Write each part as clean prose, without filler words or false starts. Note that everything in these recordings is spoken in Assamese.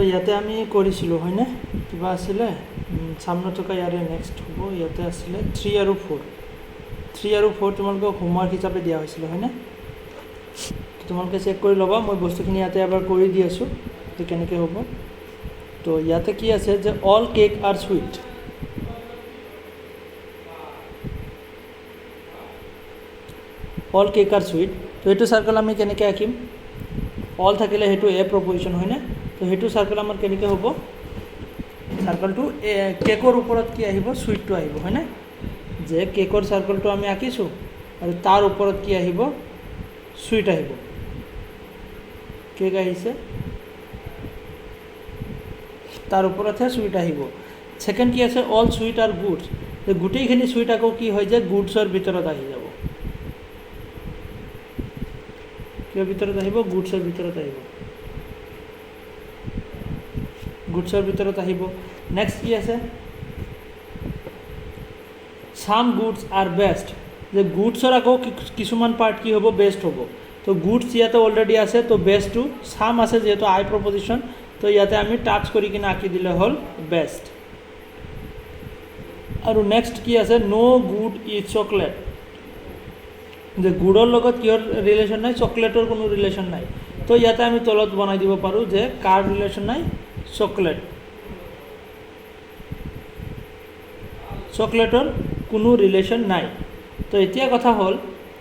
ইয়াতে আমি কৰিছিলোঁ হয়নে কিবা আছিলে সামনে থকা ইয়াৰে নেক্সট হ'ব ইয়াতে আছিলে 3 আৰু 4 তোমালোকক হোমৱৰ্ক হিচাপে দিয়া হৈছিলে হয়নে তোমালোকে চেক কৰি ল'বা মই বস্তুখিনি ইয়াতে এবাৰ কৰি দি আছোঁ যে কেনেকৈ হ'ব তো ইয়াতে কি আছে যে all cake R sweet all cake R sweet তো এইটো সাৰ্কেল আমি কেনেকৈ আঁকিম অল থাকিলে সেইটো এ প্ৰপজিশ্যন হয়নে তো সেইটো সাৰ্কেল আমাৰ কেনেকৈ হ'ব সাৰ্কেলটো কেকৰ ওপৰত কি আহিব সুইটটো আহিব হয়নে যে কেকৰ সাৰ্কেলটো আমি আঁকিছোঁ আৰু তাৰ ওপৰত কি আহিব সুইট আহিব কেক আহিছে তাৰ ওপৰতহে সুইট আহিব সেকেন্ড কি আছে অল সুইট আৰ গুডছ তো গোটেইখিনি সুইট আকৌ কি হয় যে গুডছৰ ভিতৰত আহি যাব কিয় ভিতৰত আহিব গুডছৰ ভিতৰত আহিব গুডছৰ ভিতৰত আহিব নেক্সট কি আছে সাম গুডছ আৰ বেষ্ট যে গুডছৰ আকৌ কিছুমান পাৰ্ট কি হ'ব বেষ্ট হ'ব তো গুডছ ইয়াতে অলৰেডি আছে তো বেষ্টটো সাম আছে যেহেতু আই প্ৰপজিশ্যন তো ইয়াতে আমি টাচ কৰি কিনে আঁকি দিলে হ'ল বেষ্ট আৰু নেক্সট কি আছে নো গুড ইজ চকলেট যে গুড়ৰ লগত কিহৰ ৰিলেশ্যন নাই চকলেটৰ কোনো ৰিলেশ্যন নাই তো ইয়াতে আমি তলত বনাই দিব পাৰোঁ যে কাৰ ৰিলেশ্যন নাই চকলেটৰ কোনো ৰিলেশ্যন নাই তো এতিয়া কথা হ'ল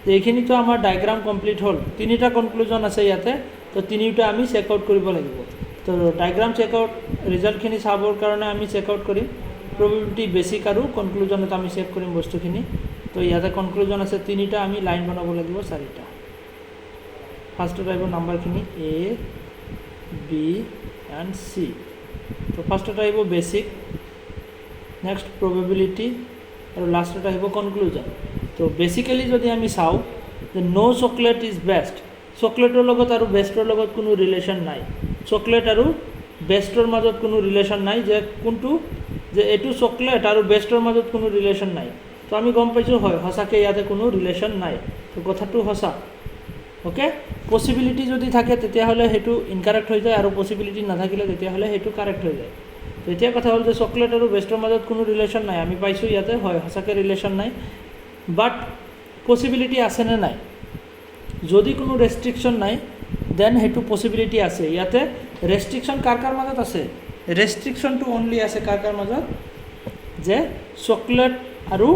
যে এইখিনিতো আমাৰ ডায়েগ্ৰাম কমপ্লিট হ'ল তিনিটা কনক্লুজন আছে ইয়াতে তো তিনিটা আমি চেক আউট কৰিব লাগিব তো ডায়েগ্ৰাম চেক আউট ৰিজাল্টখিনি চাবৰ কাৰণে আমি চেক আউট কৰিম প্ৰবেবিলিটি বেছিক আৰু কনক্লুজনত আমি চেক কৰিম বস্তুখিনি তো ইয়াতে কনক্লুজন আছে তিনিটা আমি লাইন বনাব লাগিব চাৰিটা ফাৰ্ষ্টত আহিব নাম্বাৰখিনি এ বি এণ্ড চি তো ফাৰ্ষ্টত আহিব বেছিক নেক্সট প্ৰবেবিলিটি আৰু লাষ্টত আহিব কনক্লুজন তো বেচিকেলি যদি আমি চাওঁ যে নো চকলেট ইজ বেষ্ট চকলেটৰ লগত আৰু বেষ্টৰ লগত কোনো ৰিলেশ্যন নাই চকলেট আৰু বেষ্টৰ মাজত কোনো ৰিলেশ্যন নাই যে কোনটো যে এইটো চকলেট আৰু বেষ্টৰ মাজত কোনো ৰিলেশ্যন নাই তো আমি গম পাইছোঁ হয় সঁচাকৈ ইয়াতে কোনো ৰিলেশ্যন নাই তো কথাটো সঁচা অ'কে পচিবিলিটি যদি থাকে তেতিয়াহ'লে সেইটো ইনকাৰেক্ট হৈ যায় আৰু পচিবিলিটি নাথাকিলে তেতিয়াহ'লে সেইটো কাৰেক্ট হৈ যায় তো এতিয়া কথা হ'ল যে চকলেট আৰু বেষ্টৰ মাজত কোনো ৰিলেশ্যন নাই আমি পাইছোঁ ইয়াতে হয় সঁচাকৈ ৰিলেশ্যন নাই বাট পচিবিলিটি আছেনে নাই যদি কোনো ৰেষ্ট্ৰিকশ্যন নাই দেন সেইটো পচিবিলিটি আছে ইয়াতে ৰেষ্ট্ৰিকশ্যন কাৰ কাৰ মাজত আছে ৰেষ্ট্ৰিকশ্যনটো অনলি আছে কাৰ কাৰ মাজত যে চকলেট আৰু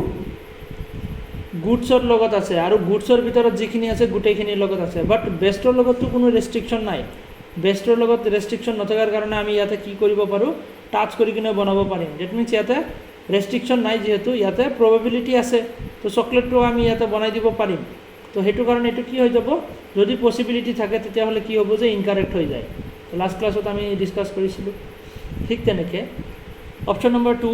গুডছৰ লগত আছে আৰু গুডছৰ ভিতৰত যিখিনি আছে গোটেইখিনিৰ লগত আছে বাট বেষ্টৰ লগততো কোনো ৰেষ্ট্ৰিকশ্যন নাই বেষ্টৰ লগত ৰেষ্ট্ৰিকশ্যন নথকাৰ কাৰণে আমি ইয়াতে কি কৰিব পাৰোঁ টাচ কৰি কিনে বনাব পাৰিম ডেট মিনছ ইয়াতে ৰেষ্ট্ৰিকশ্যন নাই যিহেতু ইয়াতে প্ৰবেবিলিটি আছে তো চকলেটটো আমি ইয়াতে বনাই দিব পাৰিম তো সেইটো কাৰণে এইটো কি হৈ যাব যদি পচিবিলিটি থাকে তেতিয়াহ'লে কি হ'ব যে ইনকাৰেক্ট হৈ যায় তো লাষ্ট ক্লাছত আমি ডিছকাছ কৰিছিলোঁ ঠিক তেনেকৈ অপশ্যন নম্বৰ 2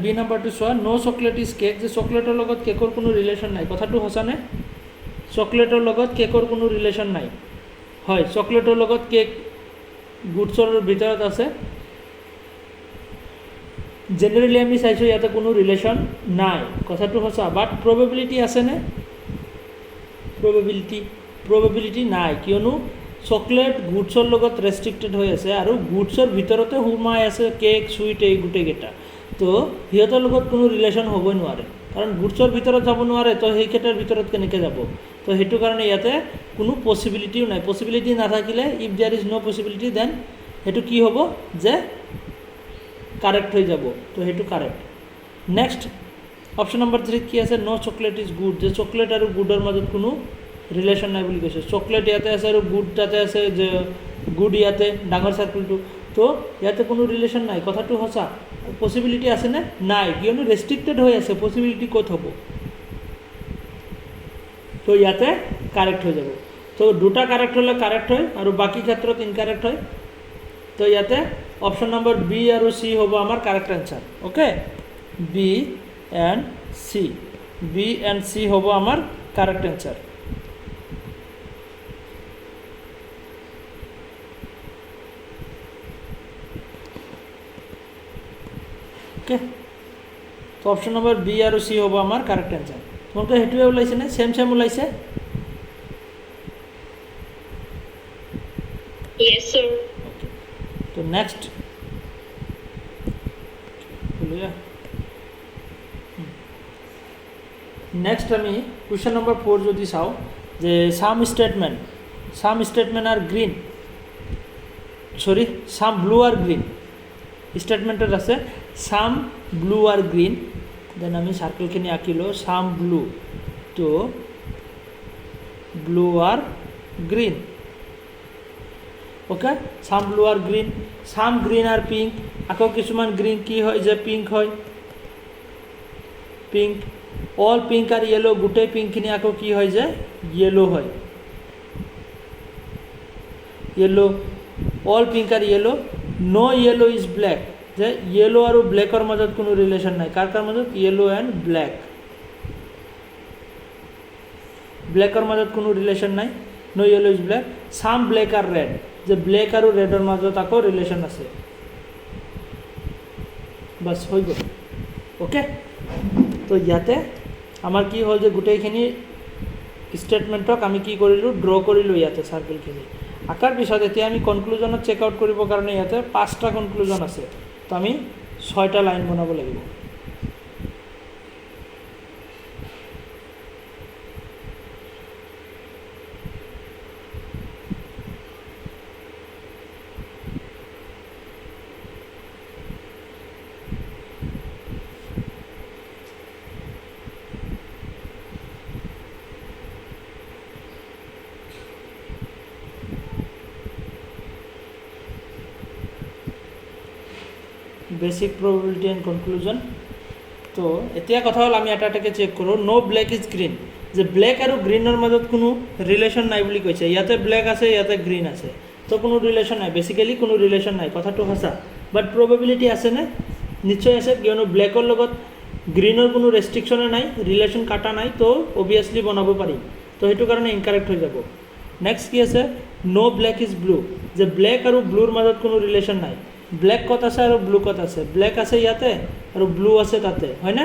বি নম্বৰটো চোৱা নো চকলেট ইজ কেক যে চকলেটৰ লগত কেকৰ কোনো ৰিলেশ্যন নাই কথাটো সঁচানে চকলেটৰ লগত কেকৰ কোনো ৰিলেশ্যন নাই হয় চকলেটৰ লগত কেক গুডছৰ ভিতৰত আছে জেনেৰেলি আমি চাইছোঁ ইয়াতে কোনো ৰিলেশ্যন নাই কথাটো সঁচা বাট প্ৰবেবিলিটি আছেনে প্ৰবেবিলিটি নাই কিয়নো চকলেট গুডছৰ লগত ৰেষ্ট্ৰিক্টেড হৈ আছে আৰু গুডছৰ ভিতৰতে সোমাই আছে কেক চুইট এই গোটেইকেইটা তো সিহঁতৰ লগত কোনো ৰিলেশ্যন হ'বই নোৱাৰে কাৰণ গুডছৰ ভিতৰত যাব নোৱাৰে তো সেইকেইটাৰ ভিতৰত কেনেকৈ যাব তো সেইটো কাৰণে ইয়াতে কোনো পচিবিলিটিও নাই পচিবিলিটি নাথাকিলে if there is no' possibility then সেইটো কি হ'ব যে কাৰেক্ট হৈ যাব তো সেইটো কাৰেক্ট নেক্সট অপশ্যন নম্বৰ 3 কি আছে ন' চকলেট ইজ গুড যে চকলেট আৰু গুডৰ মাজত কোনো ৰিলেশ্যন নাই বুলি কৈছে চকলেট ইয়াতে আছে আৰু গুড তাতে আছে যে গুড ইয়াতে ডাঙৰ চাৰ্কুলটো তো ইয়াতে কোনো ৰিলেশ্যন নাই কথাটো সঁচা পচিবিলিটি আছেনে নাই কিয়নো ৰেষ্ট্ৰিক্টেড হৈ আছে পচিবিলিটি ক'ত হ'ব তো ইয়াতে কাৰেক্ট হৈ যাব তো দুটা কাৰেক্ট হ'লে কাৰেক্ট হয় আৰু বাকী ক্ষেত্ৰত ইনকাৰেক্ট হয় তো ইয়াতে অপশ্যন নম্বৰ বি আৰু চি হ'ব আমাৰ correct answer okay B and C হ'ব আমাৰ কাৰেক্ট এনচাৰ ओके तो ऑप्शन नंबर बी और सी हम आमार करेक्ट आंसर তোমালোকে হেতুৱে ওলাইছে নে সেম ওলাইছে yes sir okay तो नेक्स्ट ক্লিয়াৰ নেক্সট আমি কুৱেশ্যন নম্বৰ 4 যদি চাওঁ যে সাম statement R green some blue are green স্টেটমেন্টত আছে সাম ব্লু আৰ গ্ৰীণ দেন আমি সাৰ্কেলখিনি আঁকিলোঁ সাম ব্লু তো blue are green okay sum blue are green some green R pink আকৌ কিছুমান গ্ৰীণ কি হয় যে পিঙ্ক হয় pink all pink are yellow গোটেই পিঙ্কখিনি আকৌ কি হয় যে ইয়েলো হয় yellow all pink are yellow no yellow is black যে ইয়েলো আর ব্ল্যাকৰ মাজত কোনো ৰিলেশ্যন নাই কাৰ মাজত ইয়েলো এণ্ড ব্ল্যাকৰ মাজত কোনো ৰিলেশ্যন নাই no yellow is black some black are red যে ব্ল্যাক আৰু ৰেডৰ মাজত আকৌ ৰিলেশ্যন আছে বাস হৈ গ'ল ওকে তো ইয়াতে আমাৰ কি হ'ল যে গোটেইখিনি ষ্টেটমেণ্টক আমি কি কৰিলোঁ ড্ৰ কৰিলোঁ ইয়াতে চাৰ্কেলখিনি আঁকাৰ পিছত এতিয়া আমি কনক্লুজনত চেক আউট কৰিবৰ কাৰণে ইয়াতে 5টা কনক্লুজন আছে তো আমি 6টা লাইন বনাব লাগিব বেসিক probability and conclusion তো এতিয়া কথা হল আমি এটা এটাকে চেক কৰোঁ নো ব্ল্যাক ইজ গ্ৰীণ যে ব্ল্যাক আৰু গ্ৰীণৰ মাজত কোনো ৰিলেশ্যন নাই বুলি কৈছে ইয়াতে ব্ল্যাক আছে ইয়াতে গ্ৰীণ আছে তো কোনো ৰিলেশ্যন নাই বেসিক্যালি কোনো ৰিলেশ্যন নাই কথাটো সঁচা বাট probability আছে নে নিশ্চয় আছে কিয়নো ব্ল্যাকৰ লগত গ্ৰীণৰ কোনো ৰেষ্ট্ৰিকশ্যনে নাই ৰিলেশ্যন কাটা নাই তো অবভিয়াছলি বনাব পাৰিম তো সেইটো কাৰণে ইনকাৰেক্ট হৈ যাব নেক্সট কি আছে নো ব্ল্যাক ইজ ব্লু যে ব্ল্যাক আৰু ব্লুৰ মাজত কোনো ৰিলেশ্যন নাই ব্ল্যাক কত আছে আৰু ব্লু কত আছে ব্ল্যাক আছে ইয়াতে আৰু ব্লু আছে তাতে হয় না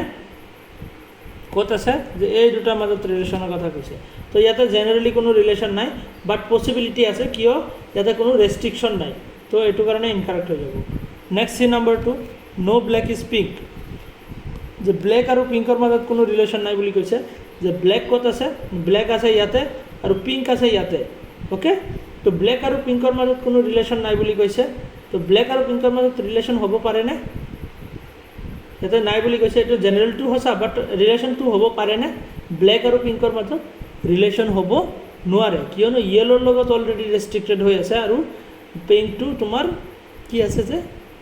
কত আছে যে এই দুটাৰ মাজত ৰিলেশ্যনৰ কথা কৈছে তো ইয়াতে জেনাৰেলি কোনো ৰিলেশ্যন নাই বাট পসিবিলিটি আছে কিয় ইয়াতে কোনো ৰেষ্ট্ৰিকশ্যন নাই তো এইটো কাৰণে ইনকাৰেক্ট হৈ যাব next see number 2 no black is pink যে ব্ল্যাক আৰু পিঙ্কৰ মাজত কোনো ৰিলেশ্যন নাই বুলি কৈছে যে ব্ল্যাক কত আছে ব্ল্যাক আছে ইয়াতে আৰু পিঙ্ক আছে ইয়াতে ওকে তো ব্ল্যাক আৰু পিঙ্কৰ মাজত কোনো ৰিলেশ্যন নাই বুলি কৈছে তো ব্ল্যাক আৰু পিঙ্কৰ মাজত ৰিলেশ্যন হ'ব পাৰে নে ইয়াতে নাই বুলি কৈছে এইটো জেনেৰেলটো সঁচা বাট ৰিলেশ্যনটো হ'ব পাৰে নে ব্ল্যাক আৰু পিঙ্কৰ মাজত ৰিলেশ্যন হ'ব নোৱাৰে কিয়নো ইয়েলোৰ লগত অলৰেডি ৰেষ্ট্ৰিক্টেড হৈ আছে আৰু পিঙ্কটো তোমাৰ কি আছে যে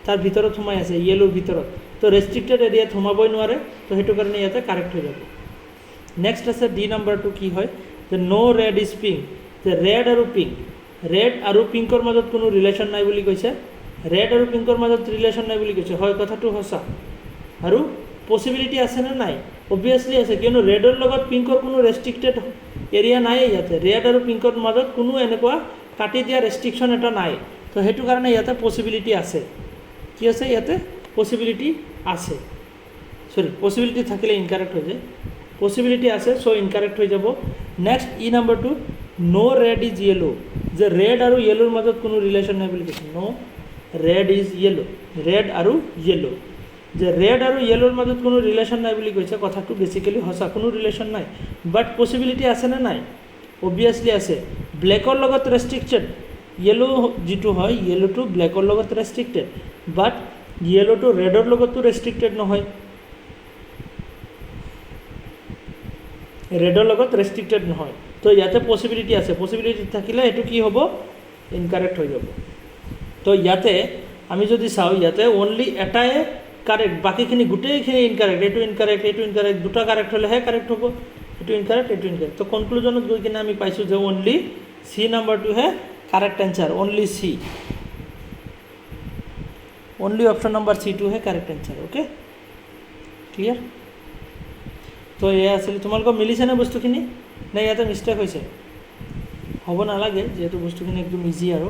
তাৰ ভিতৰত সোমাই আছে ইয়েলোৰ ভিতৰত তো ৰেষ্ট্ৰিক্টেড এৰিয়াত সোমাবই নোৱাৰে তো সেইটো কাৰণে ইয়াতে কাৰেক্ট হৈ যাব নেক্সট আছে ডি নাম্বাৰটো কি হয় যে নো ৰেড ইজ পিঙ্ক যে ৰেড আৰু পিঙ্ক ৰেড আৰু পিঙ্কৰ মাজত কোনো ৰিলেশ্যন নাই বুলি কৈছে ৰেড আৰু পিঙ্কৰ মাজত ৰিলেশ্যন নাই বুলি কৈছে হয় কথাটো সঁচা আৰু পসিবিলিটি আছে নে নাই অবভিয়াছলি আছে কিয়নো ৰেডৰ লগত পিঙ্কৰ কোনো ৰেষ্ট্ৰিক্টেড এৰিয়া নাই ইয়াতে ৰেড আৰু পিঙ্কৰ মাজত কোনো এনেকুৱা কাটি দিয়া ৰেষ্ট্ৰিকশ্যন এটা নাই তো সেইটো কাৰণে ইয়াতে পসিবিলিটি আছে কি আছে ইয়াতে পসিবিলিটি আছে পসিবিলিটি থাকিলে ইনকাৰেক্ট হৈ যায় পসিবিলিটি আছে সো ইনকাৰেক্ট হৈ যাব নেক্সট ই নাম্বাৰটো নো ৰেড ইজ ইয়েলো যে ৰেড আৰু ইয়েলোৰ মাজত কোনো ৰিলেশ্যন নাই বুলি কৈছে নো ৰেড ইজ ইয়েলো ৰেড আৰু ইয়েলো যে ৰেড আৰু ইয়েলোৰ মাজত কোনো ৰিলেশ্যন নাই বুলি কৈছে কথাটো বেসিক্যালি সঁচা কোনো ৰিলেশ্যন নাই বাট পসিবিলিটি আছে নে নাই অবভিয়াছলি আছে ব্ল্যাকৰ লগত ৰেষ্ট্ৰিক্টেড ইয়েলো যিটো হয় ইয়েলোটো ব্ল্যাকৰ লগত ৰেষ্ট্ৰিক্টেড বাট ইয়েলোটো ৰেডৰ লগতো ৰেষ্ট্ৰিক্টেড নহয় ৰেডৰ লগত ৰেষ্ট্ৰিক্টেড নহয় তো ইয়াতে পসিবিলিটি আছে পসিবিলিটি থাকিলে এইটো কি হ'ব ইনকাৰেক্ট হৈ যাব তো ইয়াতে আমি যদি চাওঁ ইয়াতে অনলি এটাই কাৰেক্ট বাকিখিনি গোটেইখিনি ইনকাৰেক্ট এইটো ইনকাৰেক্ট দুটা কাৰেক্ট হ'লেহে কাৰেক্ট হ'ব এইটো ইনকাৰেক্ট তো কনক্লুজনত গৈ কিনে আমি পাইছোঁ যে অনলি সি নাম্বাৰটোহে correct answer only C only option number সিটোহে কাৰেক্ট এনচাৰ ওকে ক্লিয়াৰ তো এয়া আছিল তোমালোকৰ মিলিছেনে বস্তুখিনি নে ইয়াতে মিষ্টেক হৈছে হ'ব নালাগে যিহেতু বস্তুখিনি একদম ইজি আৰু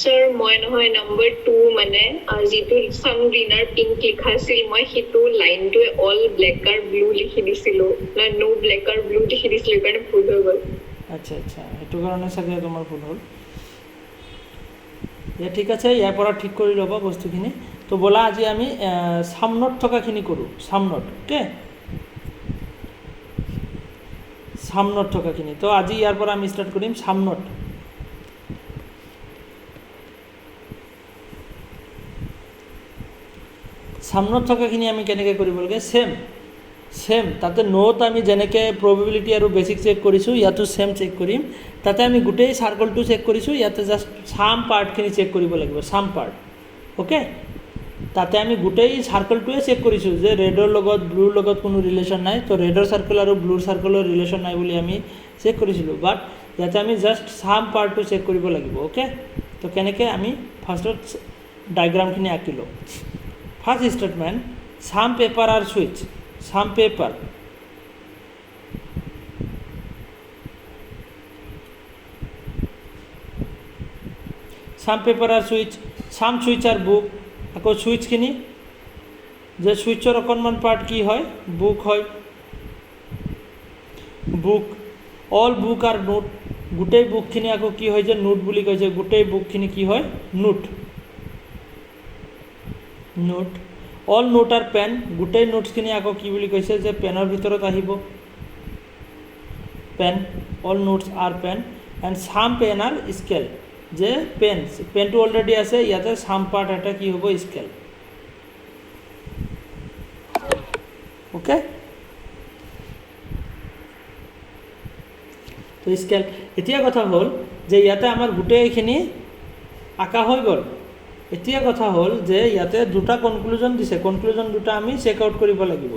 স্যাৰ মই নহয় নাম্বাৰ 2 মানে যেটো সাম গ্ৰীণ আৰু পিঙ্ক লিখা আছিল মই হেতু লাইনটো অল ব্ল্যাক আৰু ব্লু লিখি দিছিলো না নো ব্ল্যাক আৰু ব্লু লিখি দিছিলো কাৰণে ভুল হৈ গ'ল আচ্ছা সেইটো কাৰণে চাগে তোমাৰ ভুল হ'ল ঠিক আছে ইয়াৰ পৰা ঠিক কৰি ল'বা বস্তুখিনি ব'লা আজি আমি সাম নোট থকাখিনি কৰোঁ সাম নোট অ'কে সাম নোট থকাখিনি তো আজি ইয়াৰ পৰা আমি ষ্টাৰ্ট কৰিম সাম নোট সাম নোট থকাখিনি আমি কেনেকৈ কৰিব লাগে সেম তাতে নোট আমি যেনেকৈ প্ৰবেবিলিটি আৰু বেচিক চেক কৰিছোঁ ইয়াতো সেম চেক কৰিম তাতে আমি গোটেই চাৰ্কলটো চেক কৰিছোঁ ইয়াতে জাষ্ট সাম পাৰ্টখিনি চেক কৰিব লাগিব সাম পাৰ্ট অ'কে তাতে আমি গোটেই চাৰ্কলটোৱে চেক কৰিছোঁ যে ৰেডৰ লগত ব্লুৰ লগত কোনো ৰিলেশ্যন নাই তো ৰেডৰ চাৰ্কল আৰু ব্লুৰ চাৰ্কলৰ ৰিলেশ্যন নাই বুলি আমি চেক কৰিছিলোঁ বাট ইয়াতে আমি জাষ্ট সাম পাৰ্টটো চেক কৰিব লাগিব অ'কে তো কেনেকৈ আমি ফাৰ্ষ্টত ডায়েগ্ৰামখিনি আঁকিলোঁ ফাৰ্ষ্ট ষ্টেটমেণ্ট সাম পেপাৰ আৰু সুইচ সাম পেপাৰ আৰু সুইচ সাম সুইচ আৰু বুক আকৌ সুইচখিনি যে সুইচৰ অকণমান পাৰ্ট কি হয় বুক হয় বুক অল বুক আৰু নোট গোটেই বুকখিনি আকৌ কি হয় যে নোট বুলি কৈছে গোটেই বুকখিনি কি হয় নোট অল নোট আৰু পেন গোটেই নোটছখিনি আকৌ কি বুলি কৈছে যে পেনৰ ভিতৰত আহিব পেন অল নোটছ আৰু পেন এণ্ড সাম পেন আৰু স্কেল যে পেনটো অলৰেডি আছে ইয়াতে সাম পাৰ্ট এটা কি হ'ব স্কেল অ'কে তো স্কেল এতিয়া কথা হ'ল যে ইয়াতে আমাৰ গোটেইখিনি আঁকা হৈ গ'ল এতিয়া কথা হ'ল যে ইয়াতে দুটা কনক্লুজন দিছে কনক্লুজন দুটা আমি চেক আউট কৰিব লাগিব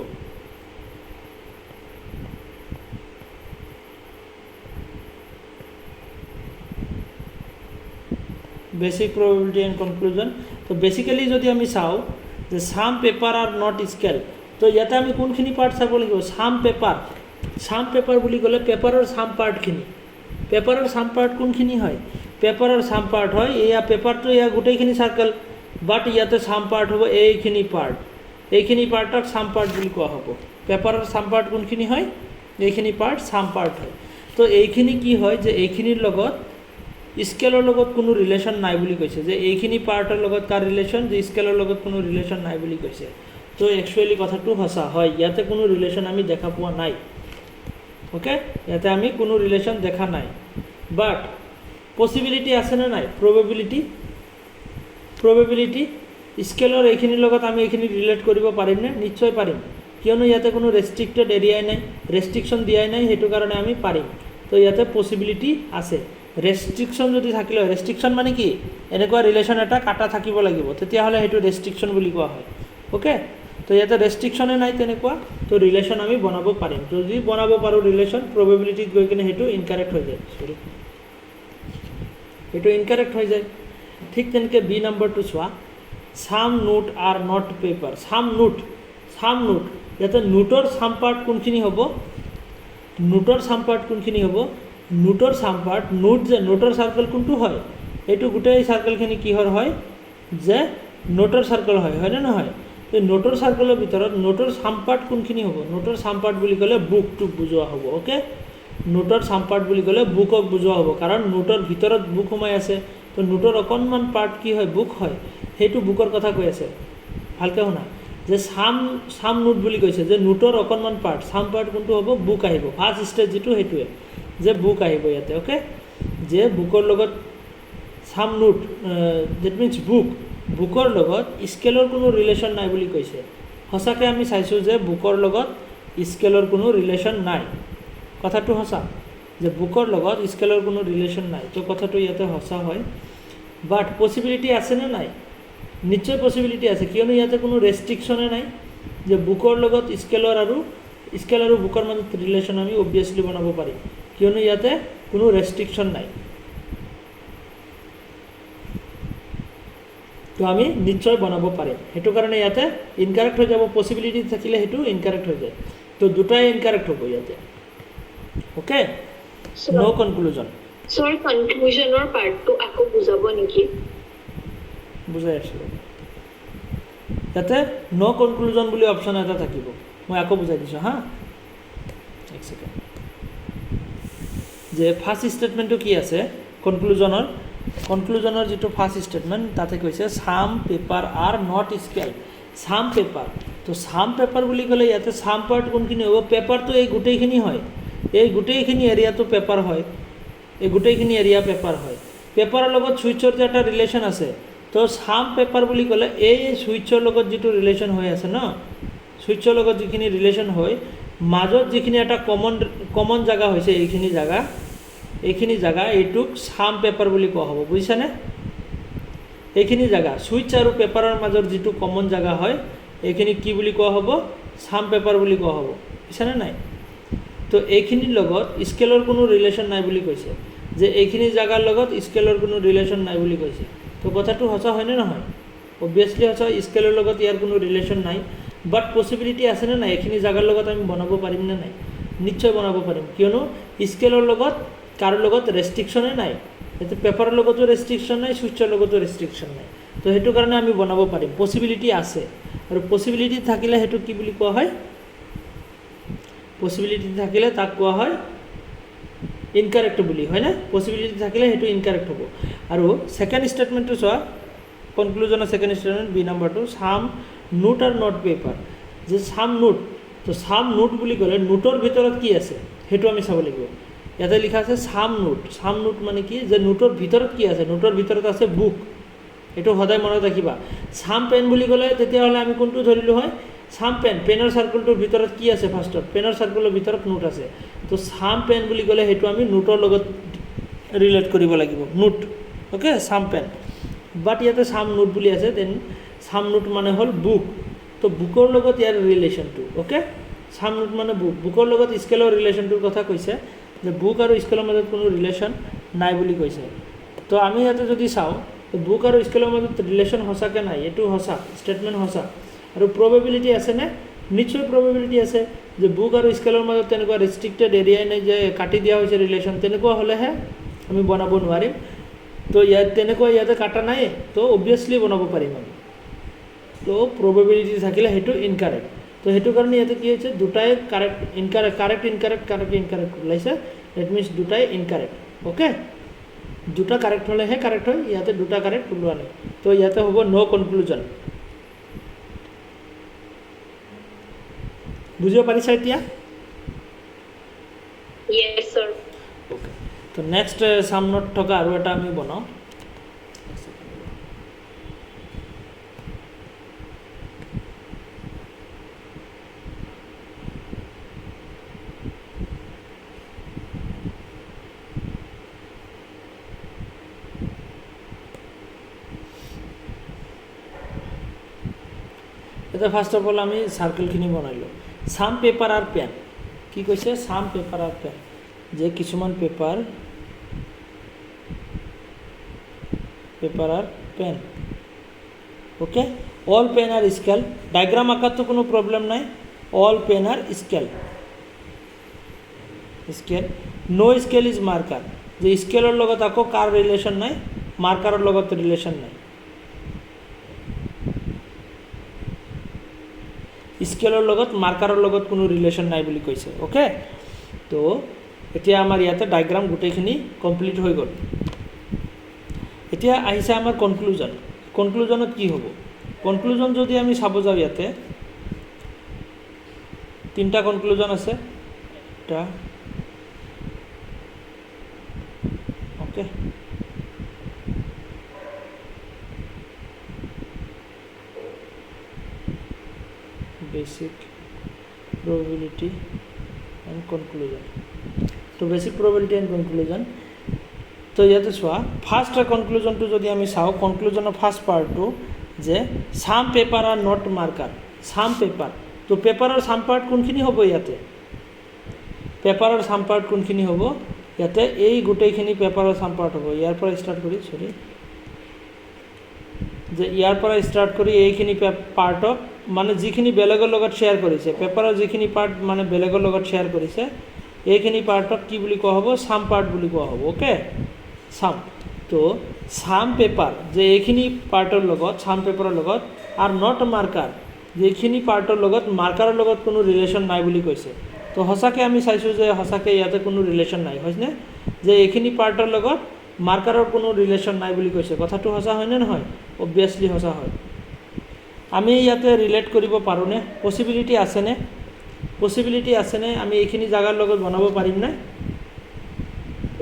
বেসিক probability and conclusion তো বেসিক্যালি যদি আমি চাওঁ যে সাম পেপাৰ আৰু নট স্কেল তো ইয়াতে আমি কোনখিনি পাৰ্ট চাব লাগিব সাম পেপাৰ বুলি ক'লে পেপাৰৰ সাম পাৰ্টখিনি পেপাৰৰ সাম পাৰ্ট কোনখিনি হয় পেপাৰৰ সাম পাৰ্ট হয় এয়া পেপাৰটো এয়া গোটেইখিনি চাৰ্কেল বাট ইয়াতে সাম পাৰ্ট হ'ব এইখিনি পাৰ্টক সাম পাৰ্ট বুলি কোৱা হ'ব পেপাৰৰ সাম পাৰ্ট কোনখিনি হয় এইখিনি পাৰ্ট সাম পাৰ্ট হয় তো এইখিনি কি হয় যে এইখিনিৰ লগত স্কেলৰ লগত কোনো ৰিলেশ্যন নাই বুলি কৈছে যে এইখিনি পাৰ্টৰ লগত কাৰ ৰিলেশ্যন যে স্কেলৰ লগত কোনো ৰিলেশ্যন নাই বুলি কৈছে তো একচুৱেলি কথাটো সঁচা হয় ইয়াতে কোনো ৰিলেশ্যন আমি দেখা পোৱা নাই অ'কে ইয়াতে আমি কোনো ৰিলেশ্যন দেখা নাই বাট পচিবিলিটি আছেনে নাই probability স্কেলৰ এইখিনিৰ লগত আমি এইখিনি ৰিলেট কৰিব পাৰিমনে নিশ্চয় পাৰিম কিয়নো ইয়াতে কোনো ৰেষ্ট্ৰিক্টেড এৰিয়াই নাই ৰেষ্ট্ৰিকশ্যন দিয়াই নাই সেইটো কাৰণে আমি পাৰিম তো ইয়াতে পচিবিলিটি আছে ৰেষ্ট্ৰিকশ্যন যদি থাকিলে ৰেষ্ট্ৰিকশ্যন মানে কি এনেকুৱা ৰিলেশ্যন এটা কাটা থাকিব লাগিব তেতিয়াহ'লে সেইটো ৰেষ্ট্ৰিকশ্যন বুলি কোৱা হয় অ'কে তো ইয়াতে ৰেষ্ট্ৰিকশ্যনে নাই তেনেকুৱা তো ৰিলেশ্যন আমি বনাব পাৰিম যদি বনাব পাৰোঁ ৰিলেশ্যন probabilityত গৈ কিনে সেইটো ইনকাৰেক্ট হৈ যায় সেইটো ইনকাৰেক্ট হৈ যায় ঠিক তেনেকৈ বি নম্বৰটো চোৱা সাম নোট আৰু নট পেপাৰ সাম নোট ইয়াতে নোটৰ সাম পাৰ্ট কোনখিনি হ'ব নোটৰ সাম পাৰ্ট নোট যে নোটৰ চাৰ্কেল কোনটো হয় এইটো গোটেই চাৰ্কেলখিনি কিহৰ হয় যে নোটৰ চাৰ্কেল হয়নে নহয় এই নোটৰ চাৰ্কেলৰ ভিতৰত নোটৰ সাম পাৰ্ট কোনখিনি হ'ব নোটৰ সাম পাৰ্ট বুলি ক'লে বুকটোক বুজোৱা হ'ব অ'কে নোটৰ সাম পাৰ্ট বুলি ক'লে বুকক বুজোৱা হ'ব কাৰণ নোটৰ ভিতৰত বুক সোমাই আছে তো নোটৰ অকণমান পাৰ্ট কি হয় বুক হয় সেইটো বুকৰ কথা কৈ আছে ভালকৈ শুনা যে সাম নোট বুলি কৈছে যে নোটৰ অকণমান পাৰ্ট সাম পাৰ্ট কোনটো হ'ব বুক আহিব ফাৰ্ষ্ট ষ্টেজ যিটো সেইটোৱে যে বুক আহিব ইয়াতে অ'কে যে বুকৰ লগত সাম নোট ডেট মিনছ বুকৰ লগত স্কেলৰ কোনো ৰিলেশ্যন নাই বুলি কৈছে সঁচাকৈ আমি চাইছোঁ যে বুকৰ লগত স্কেলৰ কোনো ৰিলেশ্যন নাই কথাটো সঁচা যে বুকৰ লগত স্কেলৰ কোনো ৰিলেশ্যন নাই তো কথাটো ইয়াতে সঁচা হয় বাট পচিবিলিটি আছেনে নাই নিশ্চয় পচিবিলিটি আছে কিয়নো ইয়াতে কোনো ৰেষ্ট্ৰিকশ্যনে নাই যে বুকৰ লগত স্কেল আৰু বুকৰ মাজত ৰিলেশ্যন আমি অবভিয়াছলি বনাব পাৰিম কিয়নো ইয়াতে কোনো ৰেষ্ট্ৰিকশ্যন নাই তো আমি নিশ্চয় বনাব পাৰিম সেইটো কাৰণে ইয়াতে ইনকাৰেক্ট হৈ যাব পচিবিলিটি থাকিলে সেইটো ইনকাৰেক্ট হৈ যায় তো দুটাই ইনকাৰেক্ট হ'ব ইয়াতে অ'কে নো কনক্লুজন সৰ কনক্লুজনৰ পাৰ্টটো আকৌ বুজাব নেকি বুজাই আছিলোঁ ইয়াতে নো কনক্লুজন বুলি অপশ্যন এটা থাকিব মই আকৌ বুজাই দিছোঁ হা এক ছেকেণ্ড যে ফাৰ্ষ্ট ষ্টেটমেণ্টটো কি আছে কনক্লুজনৰ কনক্লুজনৰ যিটো ফাৰ্ষ্ট ষ্টেটমেণ্ট তাতে কৈছে some paper are not scale some paper তো সাম পেপাৰ বুলি ক'লে ইয়াতে সাম পাৰ্ট কোনখিনি হ'ব পেপাৰটো এই গোটেইখিনি হয় এই গোটেইখিনি এৰিয়াটো পেপাৰ হয় এই গোটেইখিনি এৰিয়া পেপাৰ হয় পেপাৰৰ লগত সুইচৰ যে এটা ৰিলেশ্যন আছে তো সাম পেপাৰ বুলি ক'লে এই সুইচৰ লগত যিটো ৰিলেশ্যন হৈ আছে ন সুইচৰ লগত যিখিনি ৰিলেশ্যন হয় মাজত যিখিনি এটা কমন জাগা হৈছে এইখিনি জাগা এইটোক সাম পেপাৰ বুলি কোৱা হ'ব বুজিছানে এইখিনি জাগা সুইচ আৰু পেপাৰৰ মাজৰ যিটো কমন জাগা হয় এইখিনি কি বুলি কোৱা হ'ব সাম পেপাৰ বুলি কোৱা হ'ব বুজিছানে নাই তো এইখিনিৰ লগত স্কেলৰ কোনো ৰিলেশ্যন নাই বুলি কৈছে যে এইখিনি জাগাৰ লগত স্কেলৰ কোনো ৰিলেশ্যন নাই বুলি কৈছে তো কথাটো সঁচা হয়নে নহয় অবভিয়াছলি সঁচা স্কেলৰ লগত ইয়াৰ কোনো ৰিলেশ্যন নাই বাট পচিবিলিটি আছেনে নাই এইখিনি জাগাৰ লগত আমি বনাব পাৰিম নে নাই নিশ্চয় বনাব পাৰিম কিয়নো স্কেলৰ লগত কাৰো লগত ৰেষ্ট্ৰিকশ্যনে নাই এতে পেপাৰৰ লগতো ৰেষ্ট্ৰিকশ্যন নাই সুইচৰ লগতো ৰেষ্ট্ৰিকশ্যন নাই তো সেইটো কাৰণে আমি বনাব পাৰিম পচিবিলিটি আছে আৰু পচিবিলিটি থাকিলে সেইটো কি বুলি কোৱা হয় পচিবিলিটি থাকিলে তাক কোৱা হয় ইনকাৰেক্ট বুলি হয় না পচিবিলিটি থাকিলে সেইটো ইনকাৰেক্ট হ'ব আৰু সেকেন্ড স্টেটমেন্টটো চোৱা কনক্লুজনৰ সেকেন্ড স্টেটমেন্ট বি নাম্বাৰটো সাম নোট আৰু নট পেপাৰ যে সাম নোট তো সাম নোট বুলি ক'লে নোটৰ ভিতৰত কি আছে সেইটো আমি চাব লাগিব ইয়াতে লিখা আছে সাম নোট মানে কি যে নোটৰ ভিতৰত কি আছে নোটৰ ভিতৰত আছে বুক এইটো সদায় মনত ৰাখিবা সাম পেন বুলি ক'লে তেতিয়াহ'লে আমি কোনটো ধৰিলোঁ হয় সাম পেনৰ চাৰ্কলটোৰ ভিতৰত কি আছে ফাৰ্ষ্টত পেনৰ চাৰ্কলৰ ভিতৰত নোট আছে তো সাম পেন বুলি ক'লে সেইটো আমি নোটৰ লগত ৰিলেট কৰিব লাগিব নোট ওকে সাম পেন বাট ইয়াতে সাম নোট বুলি আছে দেন সাম নোট মানে হ'ল বুক তো বুকৰ লগত ইয়াৰ ৰিলেশ্যনটো ওকে সাম নোট মানে বুকৰ লগত স্কেলৰ ৰিলেশ্যনটোৰ কথা কৈছে যে বুক আৰু স্কেলৰ মাজত কোনো ৰিলেশ্যন নাই বুলি কৈছে তো আমি ইয়াতে যদি চাওঁ তো বুক আৰু স্কেলৰ মাজত ৰিলেশ্যন সঁচাকৈ নাই এইটো সঁচা ষ্টেটমেণ্ট সঁচা আৰু প্ৰবেবিলিটি আছেনে নিশ্চয় প্ৰবেবিলিটি আছে যে বুক আৰু স্কেলৰ মাজত তেনেকুৱা ৰেষ্ট্ৰিক্টেড এৰিয়াই নাই যে কাটি দিয়া হৈছে ৰিলেশ্যন তেনেকুৱা হ'লেহে আমি বনাব নোৱাৰিম তো তেনেকুৱা ইয়াতে কাটা নাই তো অবভিয়াছলি বনাব পাৰিম আমি তো প্ৰবেবিলিটি থাকিলে সেইটো ইনকাৰেক্ট তো সেইটো কাৰণে ইয়াতে কি হৈছে দুটাই কাৰেক্ট ইনকাৰেক্ট ওলাইছে ডেট মিনছ দুটাই ইনকাৰেক্ট ওকে দুটা কাৰেক্ট হ'লেহে কাৰেক্ট হয় ইয়াতে দুটা কাৰেক্ট ওলোৱা নাই তো ইয়াতে হ'ব নো কনক্লুজন বুজিব পাৰিছা এতিয়া Yes, sir. ওকে তো নেক্সট সামনত থকা আৰু এটা আমি বনাওঁ এটা ফাৰ্ষ্ট অফ অল আমি চাৰ্কেলখিনি বনাইলোঁ সাম পেপাৰ আৰু পেন কি কৈছে সাম পেপাৰ আৰু পেন যে কিছুমান পেপাৰ আৰু pen okay all pen are scale diagram আঁকার তো কোনো প্রবলেম নাই all pen are scale no scale is marker যে স্কেলৰ লগত আকৌ কাৰ ৰিলেশ্যন নাই মাৰ্কাৰৰ লগত ৰিলেশ্যন নাই স্কেলৰ লগত মাৰ্কাৰৰ লগত কোনো ৰিলেশ্যন নাই বুলি কৈছে ওকে তো এতিয়া আমাৰ ইয়াতে ডায়াগ্ৰাম গোটেইখিনি কমপ্লিট হৈ গ'ল এতিয়া আহিছে আমাৰ কনক্লুজনত কি হ'ব কনক্লুজন যদি আমি চাব যাওঁ ইয়াতে তিনিটা কনক্লুজন আছে এটা okay basic probability and conclusion तो बेसिक probability and conclusion तो ইয়াতে চোৱা ফাৰ্ষ্ট কনক্লুজনটো যদি আমি চাওঁ কনক্লুজনৰ ফাৰ্ষ্ট পাৰ্টটো যে some paper are not marker some paper তো পেপাৰৰ সাম পাৰ্ট কোনখিনি হ'ব ইয়াতে পেপাৰৰ সাম পাৰ্ট কোনখিনি হ'ব ইয়াতে এই গোটেইখিনি পেপাৰৰ সাম পাৰ্ট হ'ব ইয়াৰ পৰা ষ্টাৰ্ট কৰি যে ইয়াৰ পৰা ষ্টাৰ্ট কৰি এইখিনি পাৰ্টক মানে যিখিনি বেলেগৰ লগত শ্বেয়াৰ কৰিছে পেপাৰৰ যিখিনি পাৰ্ট মানে বেলেগৰ লগত শ্বেয়াৰ কৰিছে এইখিনি পাৰ্টক কি বুলি কোৱা হ'ব সাম পাৰ্ট বুলি কোৱা হ'ব ওকে সাম তো সাম পেপাৰ যে এইখিনি পাৰ্টৰ লগত সাম পেপাৰৰ লগত আৰু নট মাৰ্কাৰ যিখিনি পাৰ্টৰ লগত মাৰ্কাৰৰ লগত কোনো ৰিলেশ্যন নাই বুলি কৈছে তো সঁচাকৈ আমি চাইছোঁ যে সঁচাকৈ ইয়াতে কোনো ৰিলেশ্যন নাই হয়নে যে এইখিনি পাৰ্টৰ লগত মাৰ্কাৰৰ কোনো ৰিলেশ্যন নাই বুলি কৈছে। কথাটো সঁচা হয়নে নহয়? অবভিয়াছলি সঁচা হয়। আমি ইয়াতে ৰিলেট কৰিব পাৰোঁনে? পচিবিলিটি আছেনে? পচিবিলিটি আছেনে আমি এইখিনি জাগাৰ লগত বনাব পাৰিমনে?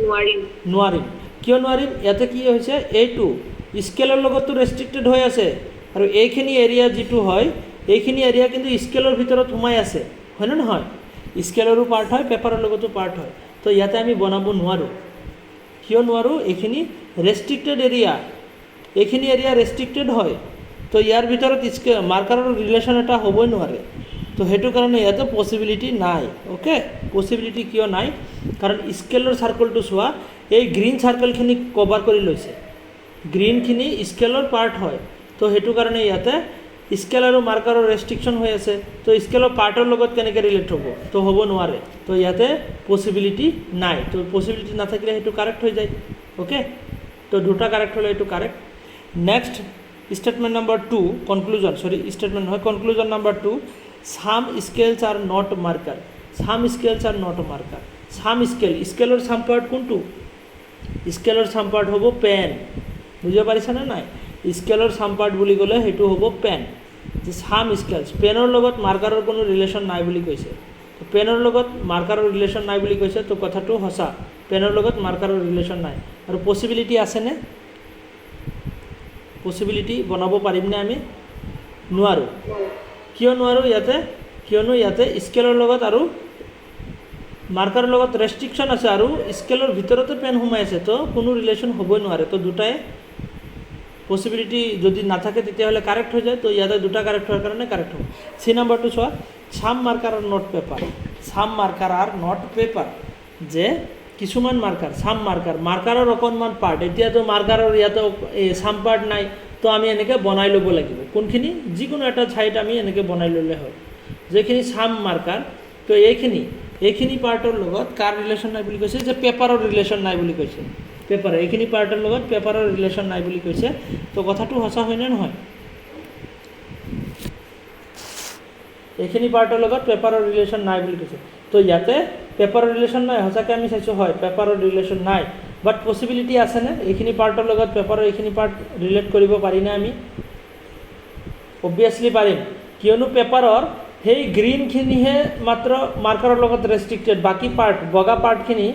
নোৱাৰিম। নোৱাৰিম। কিয় নোৱাৰিম? ইয়াতে কি হৈছে, এইটো স্কেলৰ লগতো ৰেষ্ট্ৰিক্টেড হৈ আছে, আৰু এইখিনি এৰিয়া যিটো হয়, এইখিনি এৰিয়া কিন্তু স্কেলৰ ভিতৰত সোমাই আছে, হয়নে নহয়? স্কেলৰো পাৰ্ট হয়, পেপাৰৰ লগতো পাৰ্ট হয়। তো ইয়াতে আমি বনাব নোৱাৰোঁ। কিয় নোৱাৰোঁ? এইখিনি ৰেষ্ট্ৰিক্টেড এৰিয়া, এইখিনি এৰিয়া ৰেষ্ট্ৰিক্টেড হয়। তো ইয়াৰ ভিতৰত মাৰ্কাৰৰ ৰিলেশ্যন এটা হ'বই নোৱাৰে। তো সেইটো কাৰণে ইয়াতে পচিবিলিটি নাই। অ'কে, পচিবিলিটি কিয় নাই? কাৰণ স্কেলৰ চাৰ্কলটো চোৱা, এই গ্ৰীণ চাৰ্কলখিনি কভাৰ কৰি লৈছে, গ্ৰীণখিনি স্কেলৰ পাৰ্ট হয়। তো সেইটো কাৰণে ইয়াতে স্কেল আৰু মাৰ্কাৰৰ ৰেষ্ট্ৰিকশ্যন হৈ আছে। তো স্কেলৰ পাৰ্টৰ লগত কেনেকৈ ৰিলেট হ'ব? তো হ'ব নোৱাৰে। তো ইয়াতে পচিবিলিটি নাই। তো পচিবিলিটি নাথাকিলে সেইটো কাৰেক্ট হৈ যায়। অ'কে, তো দুটা কাৰেক্ট হ'লে এইটো correct. Next statement number 2, conclusion, statement নহয়, conclusion number 2, some scales are not marker. Some scales are not marker. Some scale, স্কেলৰ সাম পাৰ্ট কোনটো? স্কেলৰ সাম পাৰ্ট হ'ব পেন। বুজিব পাৰিছানে নাই? স্কেলৰ সাম পাৰ্ট বুলি ক'লে সেইটো হ'ব পেন। যে সাম স্কেলছ, পেনৰ লগত মাৰ্কাৰৰ কোনো ৰিলেশ্যন নাই বুলি কৈছে। তো পেনৰ লগত মাৰ্কাৰৰ ৰিলেশ্যন নাই বুলি কৈছে, তো কথাটো সঁচা, পেনৰ লগত মাৰ্কাৰৰ ৰিলেশ্যন নাই। আৰু পচিবিলিটি আছেনে? পচিবিলিটি বনাব পাৰিমনে আমি? নোৱাৰোঁ। কিয় নোৱাৰোঁ ইয়াতে? কিয়নো ইয়াতে স্কেলৰ লগত আৰু মাৰ্কাৰৰ লগত ৰেষ্ট্ৰিকশ্যন আছে, আৰু স্কেলৰ ভিতৰতে পেন সোমাই আছে। তো কোনো ৰিলেশ্যন হ'বই নোৱাৰে। তো দুটাই পচিবিলিটি যদি নাথাকে তেতিয়াহ'লে কাৰেক্ট হৈ যায়। তো ইয়াতে দুটা কাৰেক্ট হোৱাৰ কাৰণে কাৰেক্ট হ'ব। চি নাম্বাৰটো চোৱা, some marker are not paper. Some marker are not paper, যে কিছুমান মাৰ্কাৰ, সাম মাৰ্কাৰ, মাৰ্কাৰৰ অকণমান পাৰ্ট, এতিয়াতো মাৰ্কাৰৰ ইয়াতে সাম পাৰ্ট নাই। তো আমি এনেকৈ বনাই ল'ব লাগিব। কোনখিনি? যিকোনো এটা ঠাইত আমি এনেকৈ বনাই ল'লে হয়। যিখিনি সাম মাৰ্কাৰ, তো এইখিনি পাৰ্টৰ লগত কাৰ ৰিলেশ্যন নাই বুলি কৈছে? যে পেপাৰৰ ৰিলেশ্যন নাই বুলি কৈছে। পেপাৰ, এইখিনি পাৰ্টৰ লগত পেপাৰৰ ৰিলেশ্যন নাই বুলি কৈছে। তো কথাটো সঁচা হয়নে নহয়? এইখিনি পাৰ্টৰ লগত পেপাৰৰ ৰিলেশ্যন নাই বুলি কৈছে। তো ইয়াতে পেপাৰৰ ৰিলেশ্যন নাই, সঁচাকৈ আমি চাইছোঁ হয়, পেপাৰৰ ৰিলেশ্যন নাই। বাট পচিবিলিটি আছেনে এইখিনি পাৰ্টৰ লগত পেপাৰৰ এইখিনি পাৰ্ট ৰিলেট কৰিব পাৰিনে আমি? অবভিয়াছলি পাৰিম। কিয়নো পেপাৰৰ সেই গ্ৰীণখিনিহে মাত্ৰ মাৰ্কাৰৰ লগত ৰেষ্ট্ৰিক্টেড, বাকী পাৰ্ট, বগা পাৰ্টখিনি,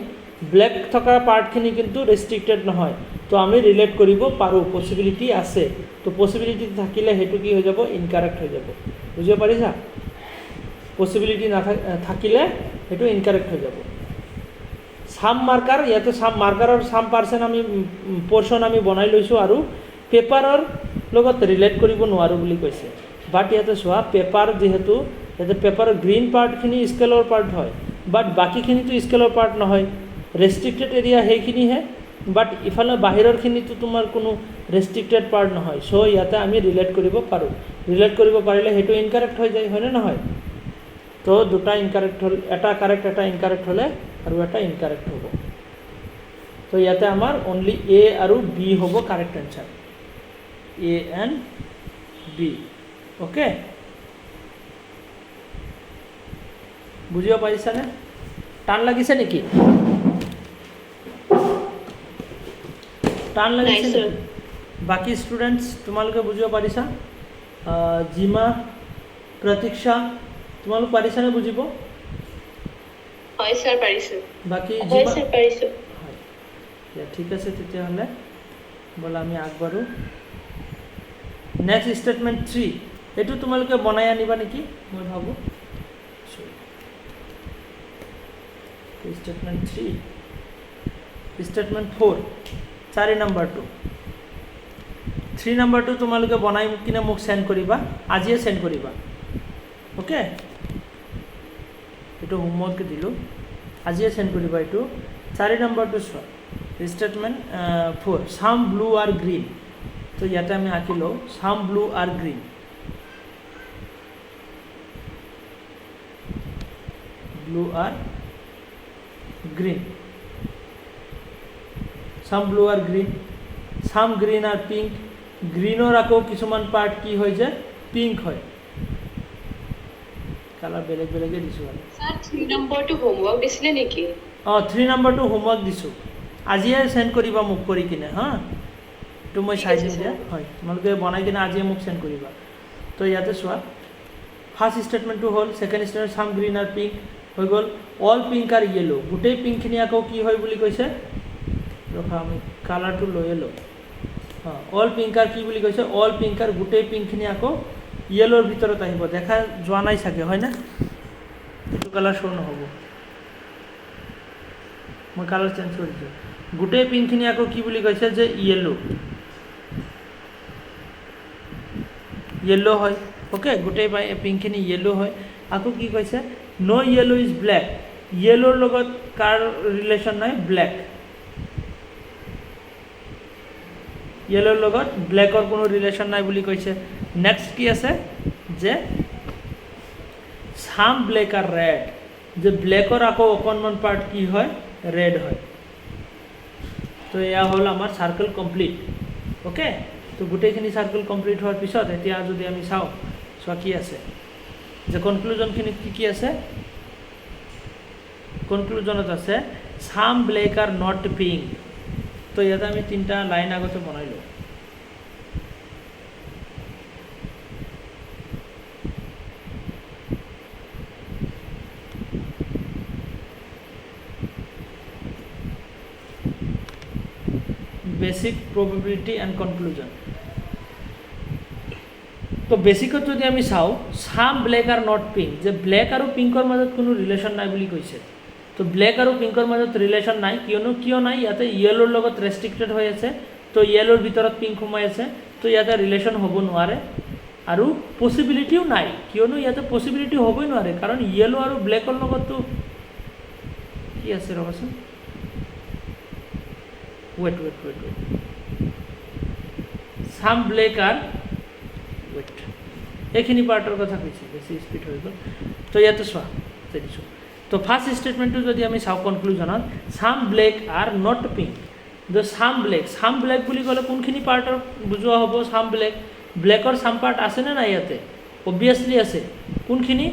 ব্লেক থকা পাৰ্টখিনি কিন্তু ৰেষ্ট্ৰিক্টেড নহয়। তো আমি ৰিলেট কৰিব পাৰোঁ, পচিবিলিটি আছে। তো পচিবিলিটি থাকিলে সেইটো কি হৈ যাব? ইনকাৰেক্ট হৈ যাব। বুজিব পাৰিছা? পচিবিলিটি থাকিলে সেইটো ইনকাৰেক্ট হৈ যাব। সাম মাৰ্কাৰ, ইয়াতে সাম মাৰ্কাৰৰ সাম পাৰ্চেণ্ট আমি পৰ্চন আমি বনাই লৈছোঁ, আৰু পেপাৰৰ লগত ৰিলেট কৰিব নোৱাৰোঁ বুলি কৈছে। বাট ইয়াতে চোৱা, পেপাৰ যিহেতু ইয়াতে পেপাৰৰ গ্ৰীণ পাৰ্টখিনি স্কেলৰ পাৰ্ট হয়, বাট বাকীখিনিতো স্কেলৰ পাৰ্ট নহয়, ৰেষ্ট্ৰিক্টেড এৰিয়া সেইখিনিহে। বাট ইফালে বাহিৰৰখিনিতো তোমাৰ কোনো ৰেষ্ট্ৰিক্টেড পাৰ্ট নহয়। চ' ইয়াতে আমি ৰিলেট কৰিব পাৰোঁ। ৰিলেট কৰিব পাৰিলে সেইটো ইনকাৰেক্ট হৈ যায়, হয়নে নহয়? তো দুটা ইনকাৰেক্ট হ'ল, এটা কাৰেক্ট এটা ইনকাৰেক্ট হ'লে আৰু এটা ইনকাৰেক্ট হ'ব। তো ইয়াতে আমাৰ অনলি এ আৰু বি হ'ব correct answer, A and B. Okay, বুজিব পাৰিছানে? টান লাগিছে নেকি? টান লাগিছে নেকি? বাকী ষ্টুডেণ্টছ তোমালোকে বুজিব পাৰিছা? জিমা, প্ৰতীক্ষা, তোমালোক পাৰিছানে বুজিব? হয় স্যাৰ, পাৰিছোঁ। বাকী হয় জিমা? স্যাৰ, পাৰিছোঁ। হয়, ঠিক আছে তেতিয়াহ'লে ব'লা আমি আগবাঢ়োঁ। নেক্সট ষ্টেটমেণ্ট 3, এইটো তোমালোকে বনাই আনিবা নেকি মই ভাবোঁ। ষ্টেটমেণ্ট 3, ষ্টেটমেণ্ট 4, 4 নম্বৰটো, 3 নম্বৰটো তোমালোকে বনাই কিনে মোক সেন্ড কৰিবা, আজিয়ে সেন্ড কৰিবা। অ'কে, এইটো হোমৱৰ্ক দিলোঁ, আজিয়ে সেন্ড কৰিবা এইটো। 4 নম্বৰটো চোৱা, statement 4, some blue are green. তো ইয়াতে আমি আঁকি লওঁ, some blue are green, blue are green, some blue are green, some green are pink. গ্ৰীণৰ আকৌ কিছুমান পাৰ্ট কি হয় যে পিংক হয়, কালাৰ বেলেগ বেলেগে দিছোঁ আৰু। স্যাৰ 3 নম্বৰটো হোমৱৰ্ক দিছিলে নেকি? অঁ, 3 নম্বৰটো হোমৱৰ্ক দিছোঁ। আজিয়ে সেন্ড কৰিবা মোক কৰি কিনে হা তো মই চাই দিম দিয়া হয় তোমালোকে বনাই কিনে আজিয়ে মোক সেন্ড কৰিবা তো ইয়াতে চোৱা ফাৰ্স্ট স্টেটমেন্টটো হ'ল সেকেন্ড স্টেটমেন্ট সাম গ্ৰীন আৰু পিংক হৈ গ'ল অল পিংক আৰু ইয়েলো গোটেই পিংকখিনি আকৌ কি হয় বুলি কৈছে ৰখা আমি কালাৰটো লৈয়ে লওঁ অল পিংক আৰু কি বুলি কৈছে অল পিংক আৰু গোটেই পিংকখিনি আকৌ ইয়েলোৰ ভিতৰত আহিব দেখা যোৱা নাই চাগে হয় না এইটো কালাৰ শ্ব' নহ'ব মই কালাৰ চেঞ্জ কৰিছোঁ গোটেই পিংকখিনি আকৌ কি বুলি কৈছে যে ইয়েলো হয় ওকে গোটেই পিংকখিনি ইয়েলো হয় আকৌ কি কৈছে নো ইয়েলো ইজ ব্লেক ইয়েলোৰ লগত কাৰ ৰিলেশ্যন নাই ব্লেক ইয়েলোৰ লগত ব্লেকৰ কোনো ৰিলেশ্যন নাই বুলি কৈছে নেক্সট কি আছে যে সাম ব্লেক আৰু ৰেড যে ব্লেকৰ আকৌ অকণমান পাৰ্ট কি হয় ৰেড হয় তো এয়া হ'ল আমাৰ চাৰ্কেল কমপ্লিট ওকে তো গোটেইখিনি চাৰ্কেল কমপ্লিট হোৱাৰ পিছত এতিয়া যদি আমি চাওঁ চোৱা কি আছে যে কনক্লুজনখিনি কি আছে কনক্লুজনত আছে সাম ব্লেক আর নট পিংক তো ইয়াতে আমি তিনটা লাইন আগতে বনাই লওঁ বেসিক প্রবাবিলিটি এন্ড কনক্লুজন তো বেসিকত যদি আমি চাওঁ সাম ব্লেক আর নট পিংক যে ব্লেক আৰু পিংকৰ মাজত কোনো ৰিলেশ্যন নাই বুলি কৈছে তো ব্লেক আৰু পিংকৰ মাজত ৰিলেশ্যন নাই কিয় নাই ইয়াতে ইয়েলোৰ লগত ৰেষ্ট্ৰিক্টেড হৈ আছে তো ইয়েলোৰ ভিতৰত পিংক সোমাই আছে তো ইয়াতে ৰিলেশ্যন হ'ব নোৱাৰে আৰু পসিবিলিটিও নাই কিয়নো ইয়াতে পসিবিলিটি হ'বই নোৱাৰে কাৰণ ইয়েলো আৰু ব্লেকৰ লগততো কি আছে ৰবাচোন wait সাম ব্লেক আৰ wait এইখিনি পাৰ্টৰ কথা কৈছে বেছি স্পীড হৈ গ'ল তো ইয়াতে চোৱা দিছোঁ তো ফাৰ্স্ট স্টেটমেন্টটো যদি আমি চাওঁ কনক্লুজনত some black are not pink the some black বুলি ক'লে কোনখিনি পাৰ্টৰ বুজোৱা হ'ব সাম ব্লেকৰ সাম পাৰ্ট আছেনে নাই ইয়াতে অবভিয়াছলি আছে কোনখিনি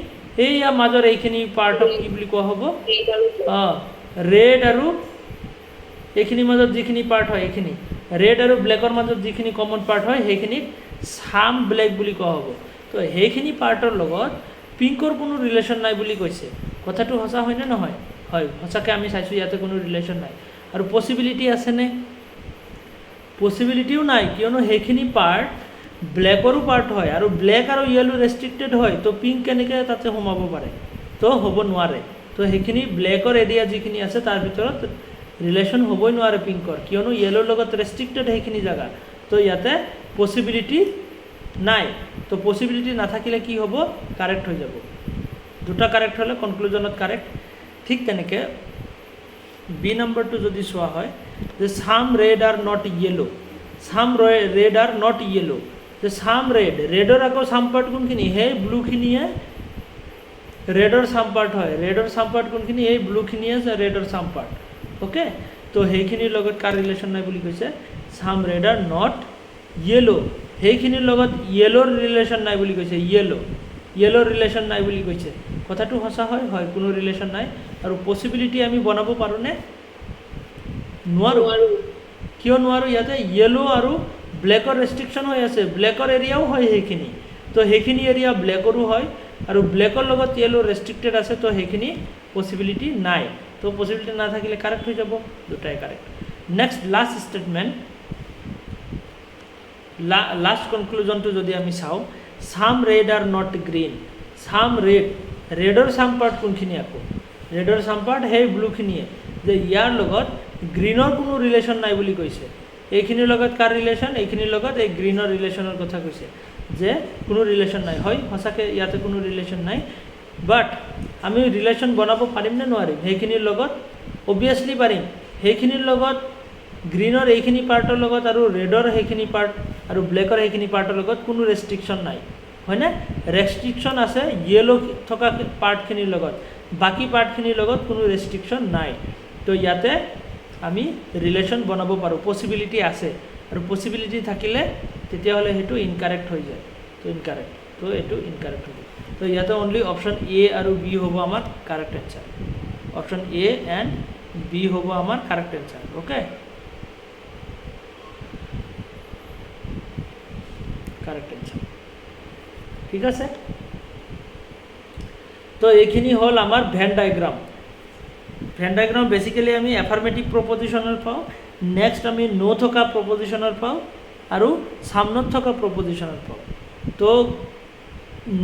এইয়া মাজৰ এইখিনি পাৰ্টক কি বুলি কোৱা হ'ব ৰেড আৰু এইখিনি মাজত যিখিনি পাৰ্ট হয় এইখিনি ৰেড আৰু ব্লেকৰ মাজত যিখিনি কমন পাৰ্ট হয় সেইখিনি সাম ব্লেক বুলি কোৱা হ'ব তো সেইখিনি পাৰ্টৰ লগত পিংকৰ কোনো ৰিলেশ্যন নাই বুলি কৈছে কথাটো সঁচা হয়নে নহয় হয় সঁচাকৈ আমি চাইছোঁ ইয়াতে কোনো ৰিলেশ্যন নাই আৰু পসিবিলিটি আছেনে পসিবিলিটিও নাই কিয়নো সেইখিনি পাৰ্ট ব্লেকৰো পাৰ্ট হয় আৰু ব্লেক আৰু ইয়েলো ৰেষ্ট্ৰিক্টেড হয় তো পিংক কেনেকৈ তাতে সোমাব পাৰে তো হ'ব নোৱাৰে তো সেইখিনি ব্লেকৰ এৰিয়া যিখিনি আছে তাৰ ভিতৰত ৰিলেশ্যন হ'বই নোৱাৰে পিংকৰ কিয়নো ইয়েলোৰ লগত ৰেষ্ট্ৰিক্টেড সেইখিনি জেগা তো ইয়াতে পসিবিলিটি নাই তো পসিবিলিটি নাথাকিলে কি হ'ব কাৰেক্ট হৈ যাব দুটা কাৰেক্ট হ'লে কনক্লুজনত কাৰেক্ট ঠিক তেনেকৈ বি নম্বৰটো যদি চোৱা হয় যে some red are not yellow some red are not yellow যে সাম ৰেডৰ আকৌ সাম পাৰ্ট কোনখিনি সেই ব্লুখিনিয়ে ৰেডৰ সাম পাৰ্ট হয় ৰেডৰ সাম পাৰ্ট কোনখিনি এই ব্লুখিনিয়ে ৰেডৰ সাম পাৰ্ট ওকে তো সেইখিনিৰ লগত কাৰ ৰিলেশ্যন নাই বুলি কৈছে সাম ৰেড আৰ নট ইয়েলো সেইখিনিৰ লগত ইয়েলোৰ ৰিলেশ্যন নাই বুলি কৈছে ইয়েলোৰ ৰিলেশ্যন নাই বুলি কৈছে কথাটো সঁচা হয় কোনো ৰিলেশ্যন নাই আৰু পসিবিলিটি আমি বনাব পাৰোঁনে নোৱাৰোঁ কিয় নোৱাৰোঁ ইয়াতে ইয়েলো আৰু ব্লেকৰ ৰেষ্ট্ৰিকশ্যন হৈ আছে ব্লেকৰ এৰিয়াও হয় সেইখিনি তো সেইখিনি এৰিয়া ব্লেকৰো হয় আৰু ব্লেকৰ লগত ইয়েলো ৰেষ্ট্ৰিক্টেড আছে তো সেইখিনি পসিবিলিটি নাই তো পসিবিলিটি নাথাকিলে কাৰেক্ট হৈ যাব দুটাই correct next last statement last কনক্লুজনটো যদি আমি চাওঁ some red are not green some ৰেডৰ সাম পাৰ্ট কোনখিনি আকৌ ৰেডৰ সাম পাৰ্ট সেই ব্লুখিনিয়ে যে ইয়াৰ লগত গ্ৰীণৰ কোনো ৰিলেশ্যন নাই বুলি কৈছে এইখিনিৰ লগত কাৰ ৰিলেশ্যন এইখিনিৰ লগত এই গ্ৰীণৰ ৰিলেশ্যনৰ কথা কৈছে যে কোনো ৰিলেশ্যন নাই হয় সঁচাকৈ ইয়াতে কোনো ৰিলেশ্যন নাই বাট আমি ৰিলেশ্যন বনাব পাৰিম নে নোৱাৰিম সেইখিনিৰ লগত অবভিয়াছলি পাৰিম সেইখিনিৰ লগত গ্ৰীণৰ এইখিনি পাৰ্টৰ লগত আৰু ৰেডৰ সেইখিনি পাৰ্ট আৰু ব্লেকৰ সেইখিনি পাৰ্টৰ লগত কোনো ৰেষ্ট্ৰিকশ্যন নাই হয়নে ৰেষ্ট্ৰিকশ্যন আছে ইয়েলো থকা পাৰ্টখিনিৰ লগত বাকী পাৰ্টখিনিৰ লগত কোনো ৰেষ্ট্ৰিকশ্যন নাই তো ইয়াতে আমি ৰিলেশ্যন বনাব পাৰোঁ পসিবিলিটি আছে আৰু পসিবিলিটি থাকিলে তেতিয়াহ'লে সেইটো ইনকাৰেক্ট হৈ যায় তো ইনকাৰেক্ট তো এইটো ইনকাৰেক্ট হ'ব তো ইয়াতে অনলি অপশ্যন এ আৰু বি হ'ব আমাৰ correct answer option A and B হ'ব আমাৰ correct answer okay correct answer ঠিক আছে তো এইখিনি হ'ল আমাৰ Venn diagram Venn diagram basically আমি এফাৰ্মেটিভ প্ৰপজিশ্যনৰ পাওঁ নেক্সট আমি ন' থকা প্ৰপজিশ্যনৰ পাওঁ আৰু সামনত থকা প্ৰপজিশ্যনৰ পাওঁ তো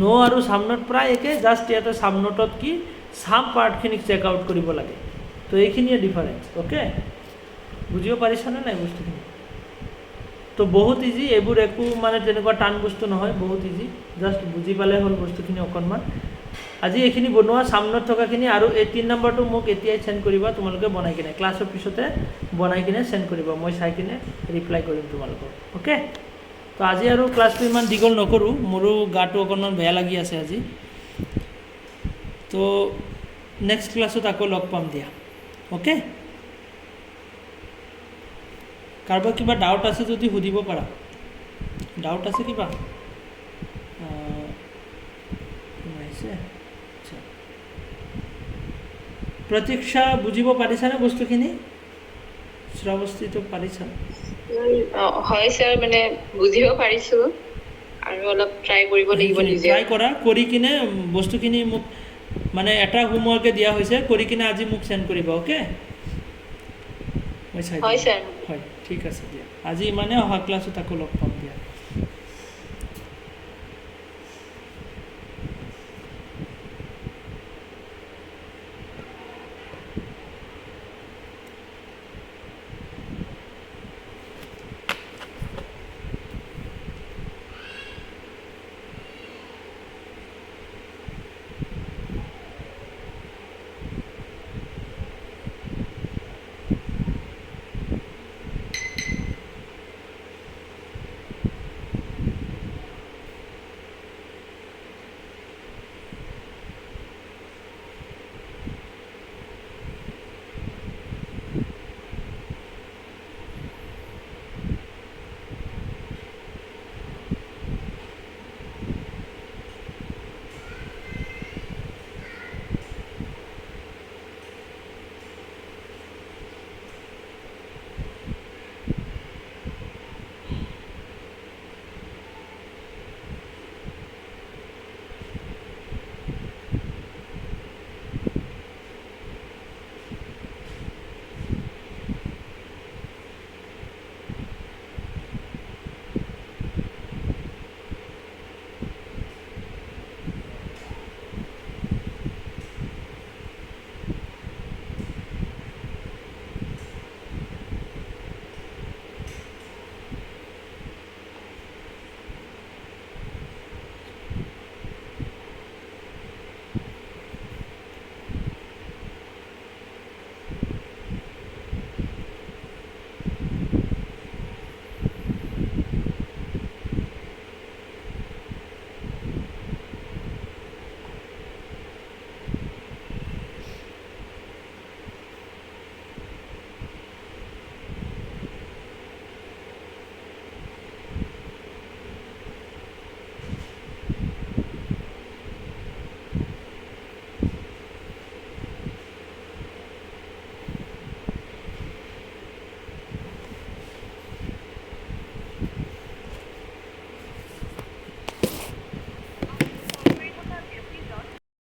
ন' আৰু সামনত প্ৰায় একে জাষ্ট ইয়াতে সামনতত কি সাম পাৰ্টখিনিক চেক আউট কৰিব লাগে তো এইখিনিয়ে ডিফাৰেঞ্চ অ'কে বুজিব পাৰিছানে নাই বস্তুখিনি তো বহুত ইজি এইবোৰ একো মানে তেনেকুৱা টান বস্তু নহয় বহুত ইজি জাষ্ট বুজি পালে হ'ল বস্তুখিনি অকণমান আজি এইখিনি বনোৱা সামনত থকাখিনি আৰু এই 3 নম্বৰটো মোক এতিয়াই সেন্ড কৰিবা তোমালোকে বনাই কিনে ক্লাছৰ পিছতে বনাই কিনে সেন্ড কৰিবা মই চাই কিনে ৰিপ্লাই কৰিম তোমালোকক অ'কে তো আজি আৰু ক্লাছটো ইমান দীঘল নকৰোঁ মোৰো গাটো অকণমান বেয়া লাগি আছে আজি তো নেক্সট ক্লাছত আকৌ লগ পাম দিয়া অ'কে কাৰোবাৰ কিবা ডাউট আছে যদি সুধিব পাৰা ডাউট আছে কিবা আহিছে আচ্ছা প্ৰতীক্ষা বুজিব পাৰিছানে বস্তুখিনি শ্ৰাৱস্তিটো পাৰিছা হয় স্যাৰ মানে বুজিব পাৰিছো আৰু অলপ ট্ৰাই কৰিব লাগিব নিজে ট্ৰাই কৰা কৰি কিনে বস্তুখিনি মোক মানে এটা হোমৱৰ্কে দিয়া হৈছে কৰি কিনে আজি মোক সেন্ড কৰিবা অ'কে মই চাই হয় স্যাৰ হয় ঠিক আছে দিয়া আজি ইমানে অহা ক্লাছত আকৌ লগ পাম